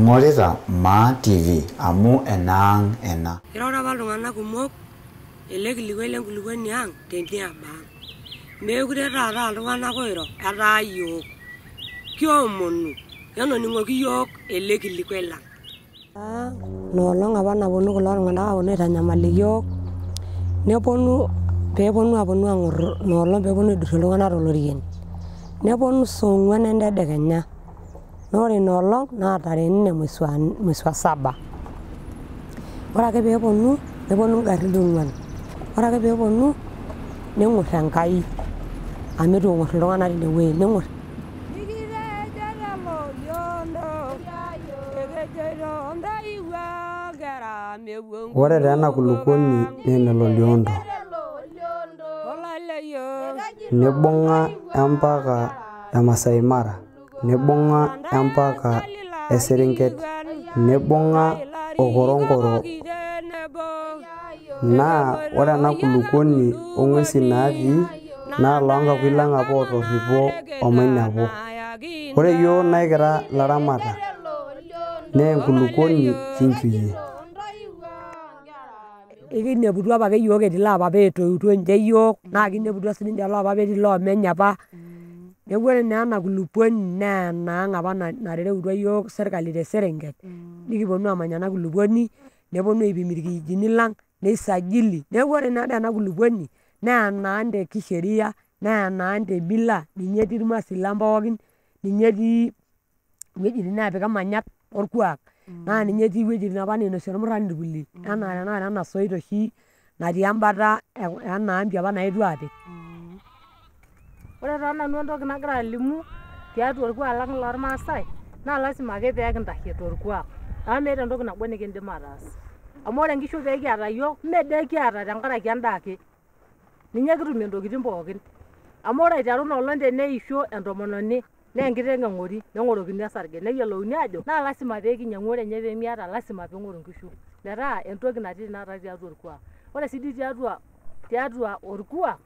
Ingorita Maa TV amu enang ena. Irora apa iltung'anak kumok ele kilikuai lenkulukuoni ang' teniaba ang'. Meekure taata iltung'anak oiro etaa yiok. Kiomonu enoning'oki yiok ele kilikuai lang'. Noolong apa naponu kulo tung'anak aponu aitanyamal iyiok, peeponu aang'orr noolong peeponu aidurrie iltung'anak tolorien. Neponu saa 4 entedekenya. Naa ore inoolong naa tarehe 4 mwezi wa 7. Ore ake peeponu ingarrin 4. Ore ake peeponu neng'orr Enkai amu itu eng'orr iltung'anak tinewueji, neng'orr. Ore taa ena kulukuoni naa ene Loliondo. Nibung'a empaka Masai Mara, nibung'a empaka Eserenget, nibung'a Orkorongoro. Naa ore ena kulukuoni ong'uesi natii naa loonkakui lang' apa ootorripo omainiepo. Ore yiok naa kira laramatak naa enkulukuoni kinchuyie. Ikineputua apake yiok etii loopapa etoiutuo ninche yiok, naa kineputua sininche loopapa etii loomeny apa. Neeku ore naa ena kulukuoni naa enaang' apa natereutua yiok serkali te Serenget. Nikiponu aamany ena kulukuoni, neponu aipim irkijijini lang', neisajili. Neeku ore naa ena kulukuoni naa enaang' te kisheria, naa enaang' te mila, ninye etii irmasin lang' pookin, ninye etii iwuejitin naapiki imanyat orkuak. Naa ninye etii iwuejitin apa nainosie irmurran irpuli enaa tanakata ena soit oshi natii embata ena ambi apa naetuo aapik. Ore taa nanu entoki nagira alimu tiatua orkuak lang' lormaasai naa lasima ake pee kintashe torkuak amu meeta entoki nabo nikindim ataas. Amu ore nkishu pee kiata yiok mee dee kiata tenkaraki endaa ake, ninye kitumie ntokitin pookin. Amu ore aiteru inoolong' teneisho entomononi naa enkiteng' eng'ori neng'orokini osarge neyiolouni aajo naa lasima pee kinyang'u, ore ninye pee miata lasima pee ing'oru nkishu. Metaa entoki natii tenakata tiatua orkuak. Ore sii dii tiatua orkuak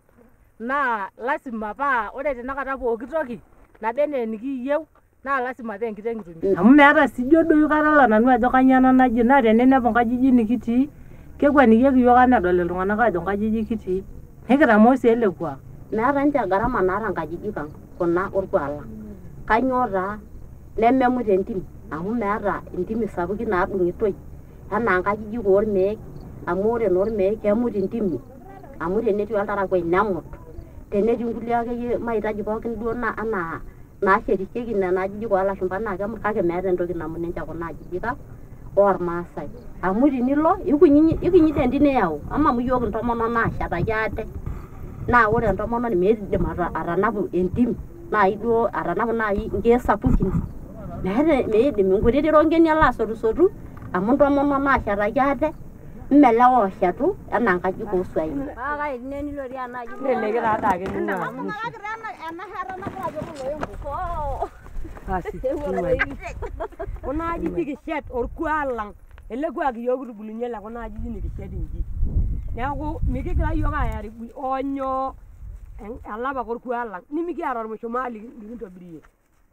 naa lasima paa ore tenakata pooki toki naba enaa enikiyieu naa lasima paa enkiteng' itumia. Amu meeta sii duo katala nanu ajo kanyioo ena naji, naa teninepu nkajijik nikitii kekwanikieki yiok amu medol iltung'anak aajo nkajijik kitii. Nikitamoo sii ele kuak. Meeta ninche gharama naata nkajijik ang' kuna orkuak lang'. Kanyoo taa nememut entim amu meeta intimi sapukin naadung'itoi enaa nkajijik ormeek amu ore noormeek kemut intimi amu tenetii oltarakwai nemut, tenetii nkulie akeyie mahitaji pookin duo anaa naashetisheki nena ajijik oolashumpa naa kemut, kake meeta entoki namut ninche kuna ajijik ang' ormaasai. Amu tinilo ikunyi dii entim niyau amu yiok intomonok naashetaki ate. Naa ore entomononi miidim atanapu entim naai duo atanapu naai nkeek sapukin. Meidim nkutiti ronkeni alo asotusotu amu ntomonok naashetaki ate mme lewa ooshetu enaa nkajijik ooswain. Kuna ajijik kishet orkuak lang', ele kuak yiok kitubulunye le kuna ajijik nikishet inji. Neeku mikigira yiok aaribu oonyoo elapa ake orkuak lang', nimikiata ormushumaa likintobirie.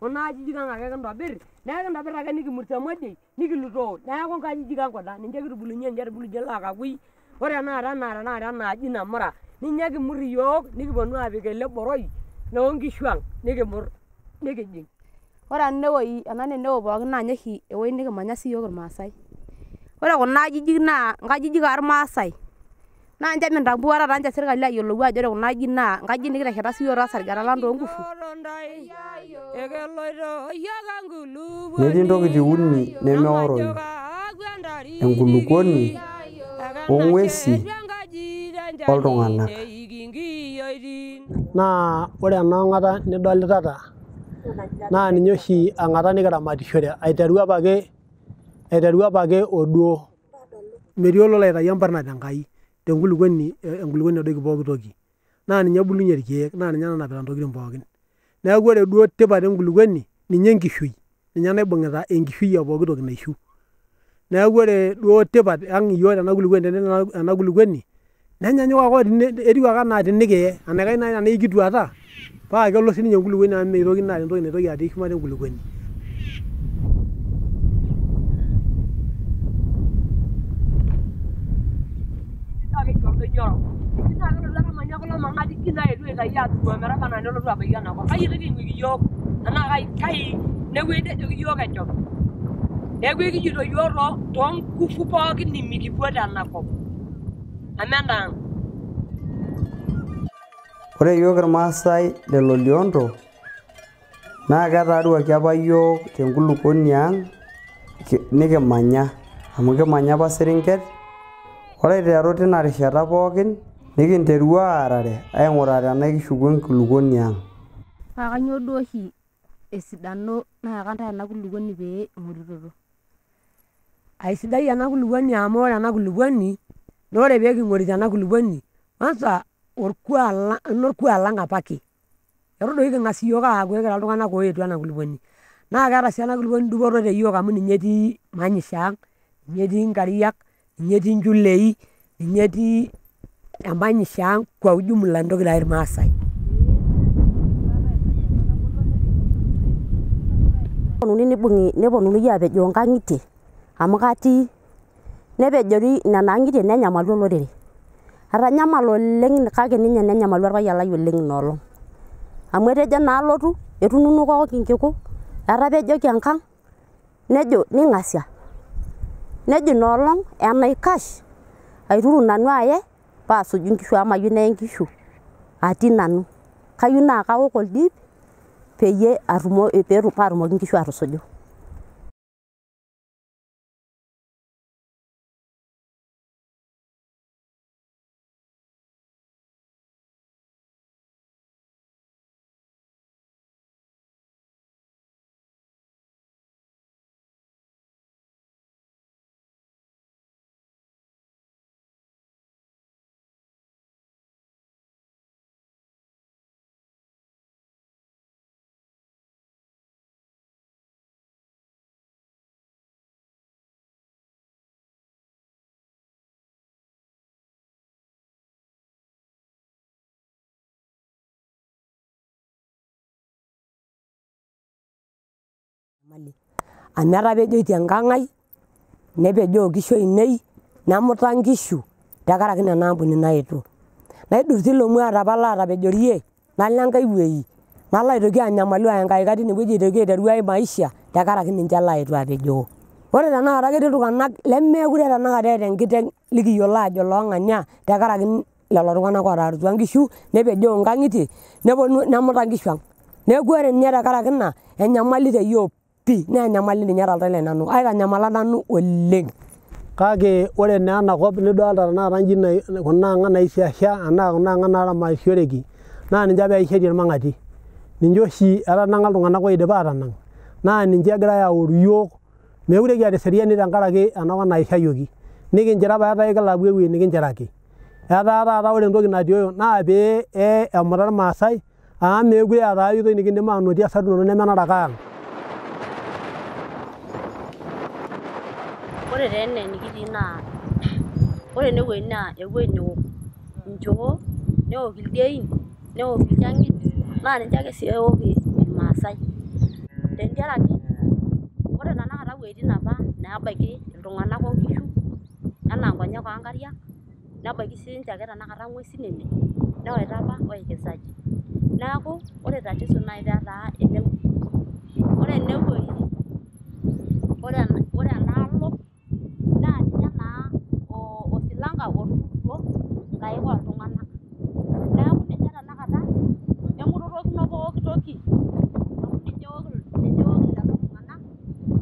Kuna ajijik ang' ake kintobirr, naa kintobirr ake nikimurt temodiei nikilutoo. Neeku nkajijik ang' kuna ninche kitubulunye, ninche etubulunye lookakui. Ore tenakata ena aji namura ninye kimurr iyiok nikiponu aapik ele boroi loonkishu ang' nikimurr nikijing'. Ore ena nenewueji pookin naa ninye oshi ewueji nikimanya siiyiok irmaasai. Ore kuna ajijik naa nkajijik ormaasai. Naa ninche mitambua taata ninche serkali ayiolou ajo ore kuna ajijik naa nkajijik nikitesheta siiyiok toosargeta lang' toonkufu. Netii ntokitin uni nemeoroyu: enkulukuoni, ong'uesi oltung'anak. Naa ore ena ong'ata nidolitata naa ninye oshi ang'ata nikiramatishore aiteru apake oduo. Metii olola aitayu emparna tenkai tenkulukuoni edoiki pooki toki. Naa ninye ebulunye irkeek, naa ninye nanapita ntokitin pookin. Neeku ore duo tipat enkulukuoni ninye enkishui, ninye naibung'ita enkishui e pooki toki naishu. Neeku ore duo tipat ang' iyiok tena kulukuoni nenyanyuk ake etiu ake enaa tenikiye enaikash naai tenaa ikituata paa kelo sininye enkulukuoni amu mitoki naa entoki naitoki atii shumata enkulukuoni. Enkai atua metaba nelotu abaiki enakop. Kai etiking'uiki iyiok enaa kai newueji nejoki iyiok ejok. Neeku ekijito iyiok toonkufu pookin mikipuo tenakop. Amenda ang'. Ore iyiok irmaasai le Loliondo naa ketaaruaki apa iyiok tenkulukuoni ang' nikimanya amu kimanya apa Sirinket. Ore aiteru tina rishata pookin nikinterua aarare aing'uraa tenaa kishuku enkulukuoni ang'. Paa kanyioo duo oshi esidano naakanta ena kulukuoni pee ing'oritoto? Aisidai ena kulukuoni amu ore ena kulukuoni naa ore pee king'orita ena kulukuoni kwanza orkuak lang' apake. Eton doi king'as iyiok aaku kira iltung'anak ooetuo ena kulukuoni. Naa keeta sii ena kulukuoni dupoto te yiok amu ninye etii manyisho ang', ninye etii nkariak, ninye etii nchulei, ninye etii emanyisho ang' kwa ujumla entoki irmaasai. Neponunui aapejoo nkang'itie amu katii nepejori nena ang'itie nenyamalu olorere. Etanyamala oleng' kake ninye nenyamalu orpayian lai oleng' ina olong'. Amu etejo naa alotu etununukoki nkiku, etapejoki enkang' nejo ning'asia. Nejo ina olong' enaikash aituru nanu aye paasuju nkishu amu mayieu neye nkishu atii nanu. Kayieu naa kaok oldip paatumoki nkishu aatusuju. Amu etapejoitie enkang' ai, nepejoo nkishu ainei, nemuta nkishu tenkaraki nena ambunini naetuo. Naidurr tilo muat apa laatapejorie nalo enkai wueji, nalo aitoki anyamalu aya enkai kata ine wueji aiteru ai maisha tenkaraki ninche laetuo aapejoo. Ore tenakata ketii iltung'anak lemeekure tenakata eeta enkiteng' likiyiolo aajo loong'ania tenkaraki lelo tung'anak ootaarutua nkishu nepejoo nkang'itie nemuta nkishu ang'. Neeku ore ninye tenkaraki ina enyamali te yiok pii naa enyamali ninye toltau lai nanu. Aitanyamala nanu oleng'. Kake ore naa enakop nidolta tenakata inji kuna ang'an naisiasha anaa kuna ang'an naaramatishoreki naa ninche apa eishetie irmang'ati. Ninche oshi etanang'a iltung'anak oidipa aatanang'. Naa ninche egirai aoru iyiok meekure kiata eseriani tenkaraki enakop naishayioki. Nikinchira apa eetae kilaku ewueji nikinchiraki. Etaa taata ore entoki natioyo naa pee emuta irmaasai amu meekure eeta ai oitoi nikindim aanotie esarunoto neme enarake ang'. Ore taa ene nikitii naa ore enewueji naa ewueji neok inchoo, neok ildiein, neok ilchang'it naa ninche ake sii eok irmaasai. Tentiaraki ore tenakata wueitin apa naabaiki iltung'anak onkishu enaa nkonyek oonkariak nebaiki siinche ake tenakata ng'uesin ene newaita apa waikezaji. Neeku ore tatizo naai peetaa enewueji. Ore enewueji, ore enaalo naa ninye naa osilanka otupukutuo nkaik ooltung'anak. Neeku ninye tenakata emurorokino pooki toki amu ninche eok lelo tung'anak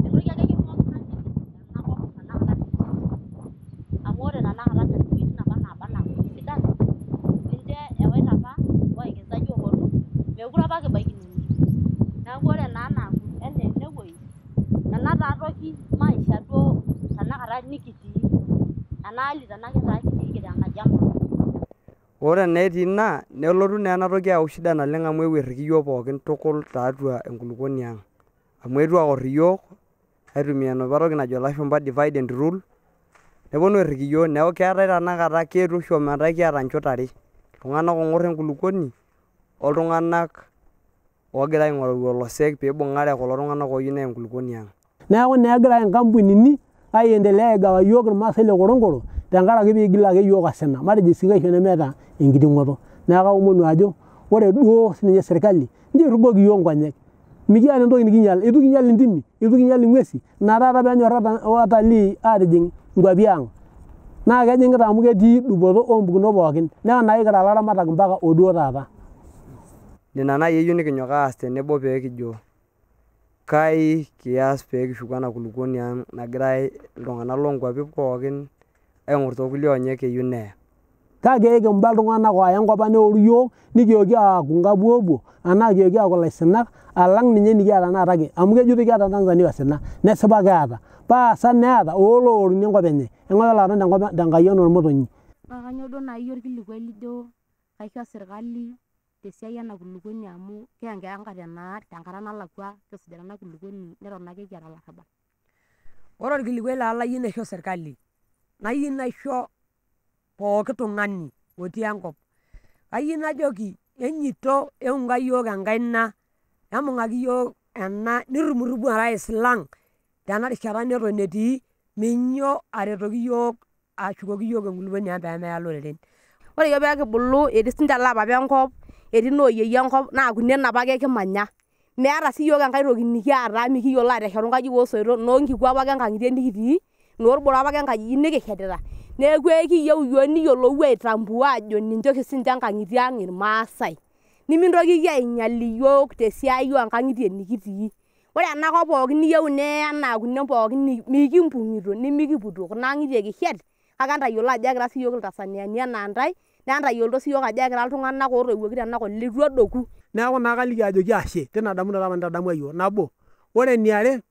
entoki akeyie pookin natii enakop tenakata amu ore tenakata nena wueitin apa naaba enaa wueitin sidan ninche ewaita apa waikezaji oopuonu meekure apa kibaiki nene. Neeku ore naa enaa enewueji ena taa toki maisha duo tenakata nikitii ena hali tenakata kitii tenkaji ang'. Ore naa etii ina nelotu naa ena toki ayau shida naleng' amu eewuo airriki iyiok pookin tukul tiatua enkulukuoni ang'. Amu eetuo aorr iyiok aitumia enopa toki najo ilashumba divide and rule neponu airriki iyiok. Neeku keetae tenakata keetuo oshi ometaa kiata nchot are, iltung'anak oong'orr enkulukuoni oltung'anak oogira aing'oru olosek piibung'are kulo tung'anak ooyieu neya enkulukuoni ang'. Neeku naa egira inkampunini aiendelea aigawa iyiok irmaasai le Korongoro tenkaraki piigil ake iyiok osina. Matejo esikaisho nemeeta enkiting'oto. Neeku kaomonu ajo ore duo sininye serkali njo irugoki yiok nkonyek mikiata entoki nikinyal itu kinyal intimi itu kinyal ing'uesi ina taata peenyorrata watalii aatijing nkwapi ang' naa kejing'ita amu ketii dupoto oompukunot pookin naa ina kira laramatak mpaka oduo taata. Nena naaji eyieu nikinyok aas tenebo pee kijo kai kias pee kishuku ena kulukuoni ang' nagirai iltung'anak loonkwapi pookin aing'orr toorkulie onyek eyieu neya. Kake kimba iltung'anak oya enkop ang' neoru yiok nikioki aaku nkabuobuo anaa kioki aaku ilaisinak alang' ninye nikiata tenakata ake amu kejito kiata Tanzania osina nesipa kiata paa sa neeta oolooruni enkop enye eng'oe olo aton tenkayiano ormotonyi. Naa kanyoo duo naaji orkilikuai lijo kaisho serkali tesiai ena kulukuoni amu kihangaika tenkata nalakwa kisujita ena kulukuoni neton ake kiata olarrabal. Ore orkilikuai layieu naisho serkali nayieu naisho pooki tung'ani otii enkop kayieu najoki enyito eunga yiok enkaina emung'aki yiok ena nirumurumu orais lang' tena rishata neton etii minyo aretoki yiok ashukoki yiok enkulukuoni ang' peemeya loreren. Ore yiok pee kibulu etii sinche lapapa enkop etii nooyieyio enkop naa kunen apake kimanya meeta sii yiok enkae toki nikiata mikiyiolo aateshetu nkajijik oosoitok noonkikuo apake nkang'itie nikitii noorboro apake nkajijik nikishetita neeku ekiyieu yiok niyiolou aitambua ajo ninche oshi sinche nkang'itie ang' irmaasai nimintokiki ainyal iyiok tesiai oonkang'itie nikitii. Ore enakop pookin niyieu neya enaa kunen pookin mikimpung'ito nimikiputo kuna ang'itie kishet kake entayiolo ajo ekira sii yiok iltasaniani enaa ntae naa entayiolo sii yiok ajo ekira iltung'anak ootoiwuoki tenakop litu edoku. Neeku naa kaliki ajoki ashe tina damunoto apa nitadamua yiok. Nabo, ore eniare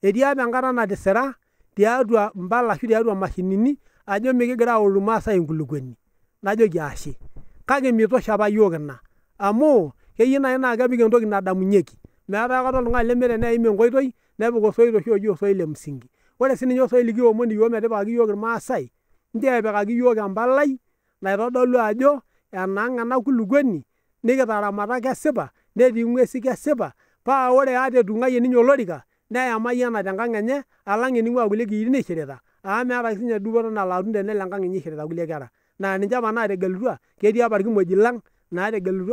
etii apa enkata natisira tiatua mbala ashu tiatua mashinini ajo mikigira aoru irmaasai inkulukuoni najoki ashe kake mitosha apa yiok ina amu keyieu naaji naa kepik entoki nadamunyeki meetai aikata oltung'ani lemere neim enkoitoi nepik osoit oshi oji osoit le msingi. Ore sininye osoit likiomoni yiok metipikaki yiok irmaasai nchoo epikaki yiok empalai naitodolu ajo enaang' ena kulukuoni nikitaramata kesipa netii ng'uesi kesipa paa ore ate etung'ayie ninye olorika neyamayiana tenkang' enye alang' ening'ua kulie kiitin ishirita amu meeta siinye dupoto nalo atum tenelo enkang' enye ishirita kulie kera naa ninche apa naategelutua ketii apa irkimojik lang'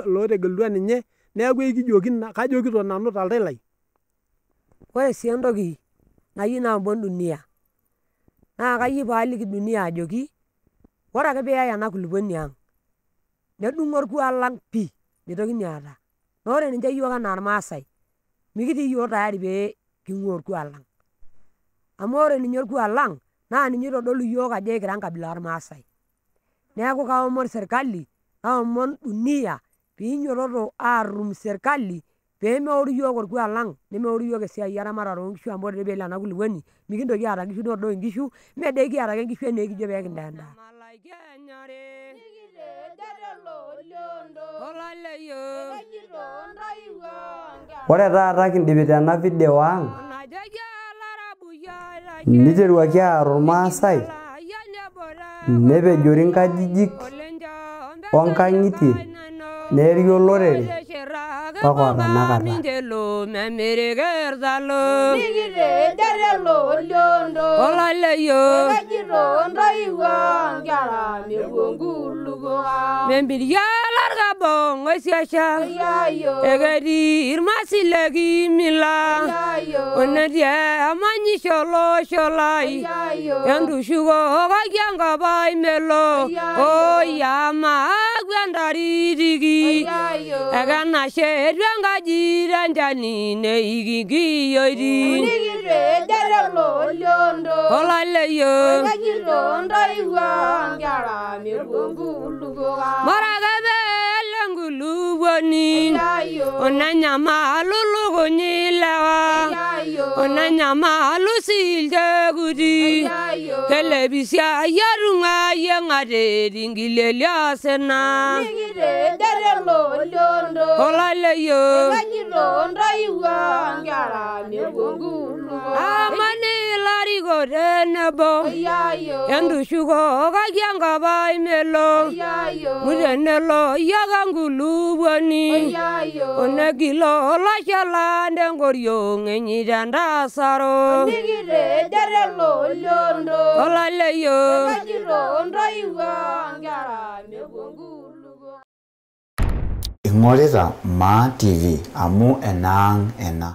lootegelutua ninye neeku kajokito nanu taltai lai. Ore sii entoki nayieu naomon dunia naa kayieu paaliki dunia ajoki ore ake piiyai ena kulukuoni ang' nedung'o orkuak lang' pii mitokini aata naa ore ninche yiok enaa irmaasai mikitii yiok tayari pee king'ua orkuak lang' amu ore ninye orkuak lang' naa ninye oitodolu yiok ajo ekira enkabila ormaasai. Neeku kaomon serkali naomon dunia piinyototo aatum serkali peemeoru yiok orkuak lang' nemeoru yiok esiai eramatare oonkishu amu ore peelo ena kulukuoni mikintoki aata nkishu nikiduo nkishu mee doi kiata ake nkishu enaa ekijo pee kintaa endaa. Ore taata kindipita ena video ang' niteruaki aar irmaasai nepejori nkajijik onkang'itie neeri olorere mpaka otanakata. Egedi irmasilegi mila onetie amanyisho olosho lai endushuko okakiankapai melo oyama agwendaritiki ekenashe etu enkaji tenchani neikikiyoiti olaleyo morakebe enkulukuoni onanyamalu lukuny lewa onanyamalu siltekuti kelepisia yatung'ayie ng'ateti nkileli osina olaleyo amani lariko tenebo endushuko kakiankapai melo mutenelo yaka nkulukuoni onekilo olashala ntenkoriong' enyi tendasaro olaleyo ing'orita Maa TV amu enaang ena.